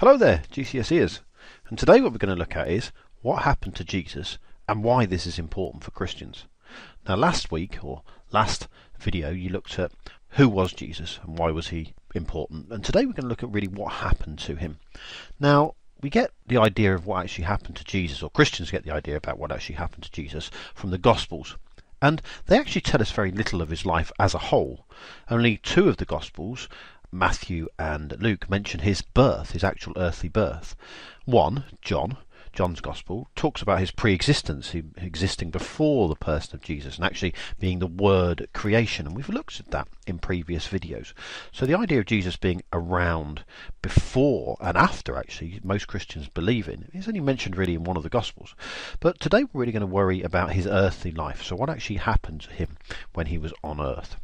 Hello there, GCSEers, and today what we're going to look at is what happened to Jesus and why this is important for Christians. Now last week, or last video, you looked at who was Jesus and why was he important, and today we're going to look at really what happened to him. Now we get the idea of what actually happened to Jesus, or Christians get the idea about what actually happened to Jesus from the Gospels. And they actually tell us very little of his life as a whole. Only two of the Gospels, Matthew and Luke, mention his birth, his actual earthly birth. One, John's Gospel, talks about his pre-existence, him existing before the person of Jesus and actually being the Word at creation, and we've looked at that in previous videos. So the idea of Jesus being around before and after, actually, most Christians believe in, is only mentioned really in one of the Gospels. But today we're really going to worry about his earthly life, so what actually happened to him when he was on earth.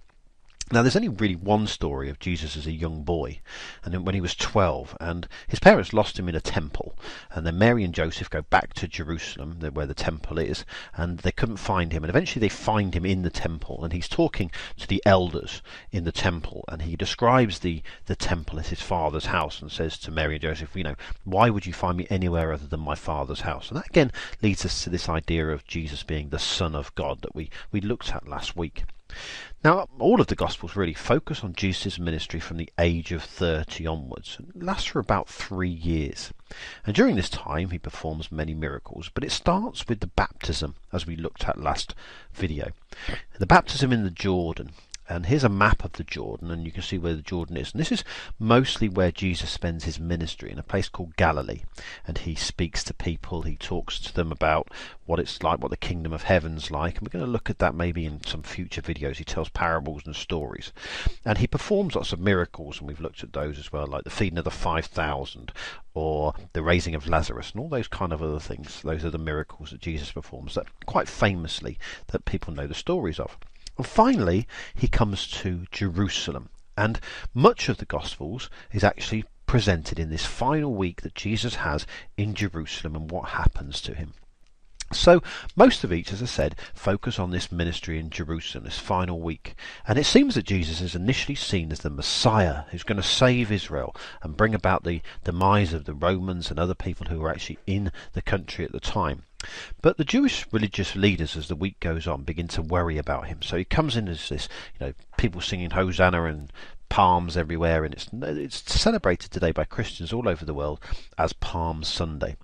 Now there's only really one story of Jesus as a young boy, and then when he was 12, and his parents lost him in a temple, and then Mary and Joseph go back to Jerusalem, where the temple is, and they couldn't find him, and eventually they find him in the temple, and he's talking to the elders in the temple, and he describes the temple as his father's house, and says to Mary and Joseph, why would you find me anywhere other than my father's house? And that again leads us to this idea of Jesus being the Son of God that we looked at last week. Now, all of the Gospels really focus on Jesus' ministry from the age of 30 onwards. It lasts for about 3 years. And during this time, he performs many miracles, but it starts with the baptism, as we looked at last video. The baptism in the Jordan. And here's a map of the Jordan, and you can see where the Jordan is. And this is mostly where Jesus spends his ministry, in a place called Galilee. And he speaks to people, he talks to them about what it's like, what the kingdom of heaven's like. And we're going to look at that maybe in some future videos. He tells parables and stories. And he performs lots of miracles, and we've looked at those as well, like the feeding of the 5,000, or the raising of Lazarus, and all those kind of other things. Those are the miracles that Jesus performs, that quite famously that people know the stories of. And finally, he comes to Jerusalem, and much of the Gospels is actually presented in this final week that Jesus has in Jerusalem and what happens to him. So most of each, as I said, focus on this ministry in Jerusalem, this final week. And it seems that Jesus is initially seen as the Messiah who's going to save Israel and bring about the demise of the Romans and other people who were actually in the country at the time. But the Jewish religious leaders, as the week goes on, begin to worry about him. So he comes in as this, people singing Hosanna and palms everywhere, and it's celebrated today by Christians all over the world as Palm Sunday.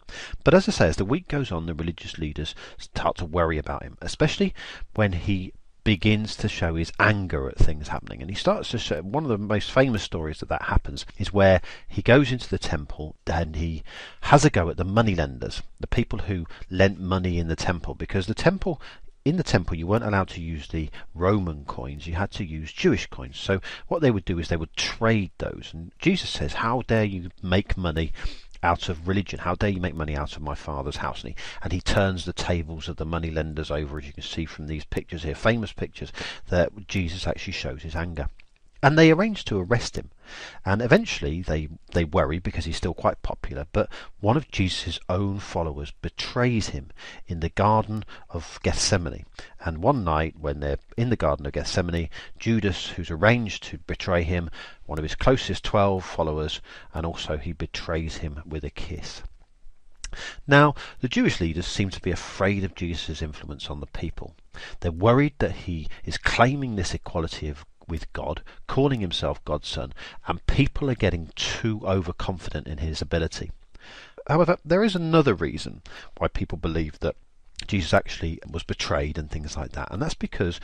But as I say, as the week goes on, the religious leaders start to worry about him, especially when he begins to show his anger at things happening. And he starts to show, one of the most famous stories that happens is where he goes into the temple and he has a go at the moneylenders, the people who lent money in the temple, because in the temple you weren't allowed to use the Roman coins, you had to use Jewish coins. So what they would do is they would trade those. And Jesus says, how dare you make money out of religion? How dare you make money out of my Father's house? And he turns the tables of the money lenders over, as you can see from these pictures here, famous pictures, that Jesus actually shows his anger. And they arrange to arrest him, and eventually they worry because he's still quite popular, but one of Jesus' own followers betrays him in the Garden of Gethsemane. And one night when they're in the Garden of Gethsemane, Judas, who's arranged to betray him, one of his closest 12 followers, and also he betrays him with a kiss. Now, the Jewish leaders seem to be afraid of Jesus' influence on the people. They're worried that he is claiming this equality with God, calling himself God's son, and people are getting too overconfident in his ability. However, there is another reason why people believe that Jesus actually was betrayed and things like that, and that's because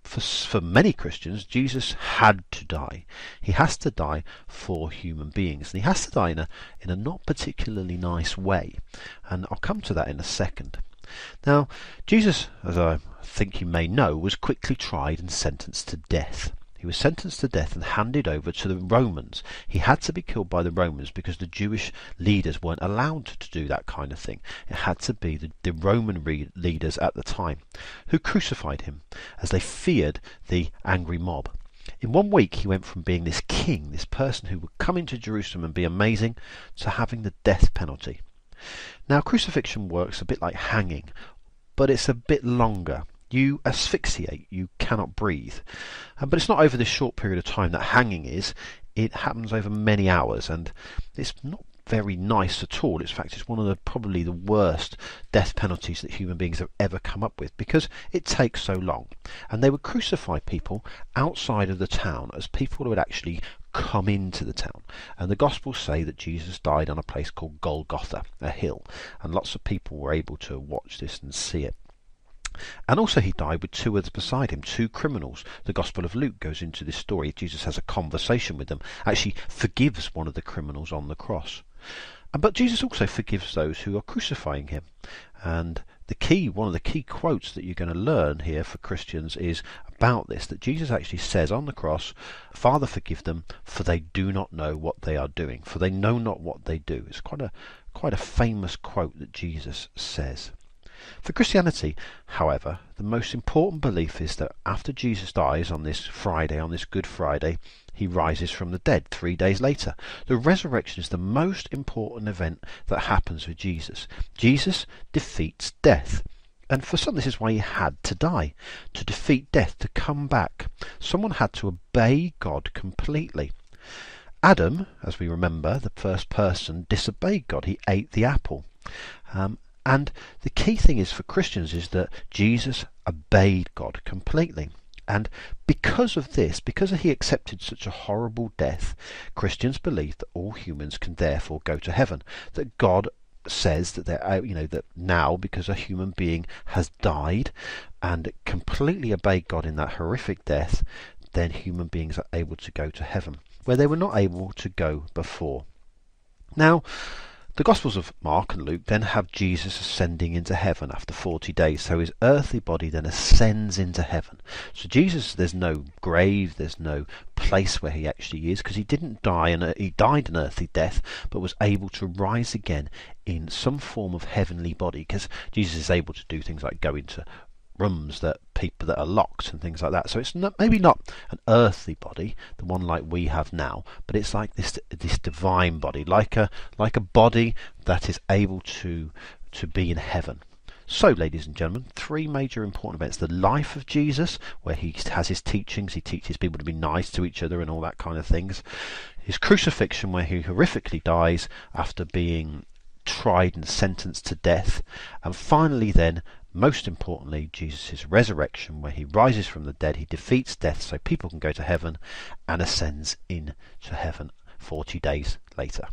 for many Christians, Jesus had to die. He has to die for human beings, and he has to die in a not particularly nice way, and I'll come to that in a second. Now, Jesus, as I think you may know, was quickly tried and sentenced to death. He was sentenced to death and handed over to the Romans. He had to be killed by the Romans because the Jewish leaders weren't allowed to do that kind of thing. It had to be the Roman leaders at the time who crucified him, as they feared the angry mob. In 1 week he went from being this king, this person who would come into Jerusalem and be amazing, to having the death penalty. Now, crucifixion works a bit like hanging, but it's a bit longer. You asphyxiate, you cannot breathe. But it's not over this short period of time that hanging is. It happens over many hours, and it's not very nice at all. In fact, it's one of the probably the worst death penalties that human beings have ever come up with, because it takes so long. And they would crucify people outside of the town as people who would actually come into the town. And the Gospels say that Jesus died on a place called Golgotha, a hill, and lots of people were able to watch this and see it. And also he died with two others beside him, two criminals. The Gospel of Luke goes into this story. Jesus has a conversation with them, actually forgives one of the criminals on the cross. But Jesus also forgives those who are crucifying him. And one of the key quotes that you're going to learn here for Christians is about this, that Jesus actually says on the cross, "Father, forgive them, for they do not know what they are doing, for they know not what they do." It's quite a famous quote that Jesus says. For Christianity, however, the most important belief is that after Jesus dies on this Friday, on this Good Friday, he rises from the dead 3 days later. The resurrection is the most important event that happens with Jesus. Jesus defeats death. And for some, this is why he had to die. To defeat death, to come back, someone had to obey God completely. Adam, as we remember, the first person, disobeyed God. He ate the apple. And the key thing is for Christians is that Jesus obeyed God completely. And because of this, because he accepted such a horrible death, Christians believe that all humans can therefore go to heaven. That God says that that now, because a human being has died and completely obeyed God in that horrific death, then human beings are able to go to heaven, where they were not able to go before. Now, the Gospels of Mark and Luke then have Jesus ascending into heaven after 40 days. So his earthly body then ascends into heaven. So Jesus, there's no grave, there's no place where he actually is, because he didn't die, and he died an earthly death, but was able to rise again in some form of heavenly body, because Jesus is able to do things like go into rooms that are locked and things like that. So it's maybe not an earthly body, the one like we have now, but it's like this divine body, like a body that is able to be in heaven. So, ladies and gentlemen, three major important events: the life of Jesus, where he has his teachings, he teaches people to be nice to each other and all that kind of things; his crucifixion, where he horrifically dies after being tried and sentenced to death; and finally then, most importantly, Jesus' resurrection, where he rises from the dead, he defeats death so people can go to heaven, and ascends into heaven 40 days later.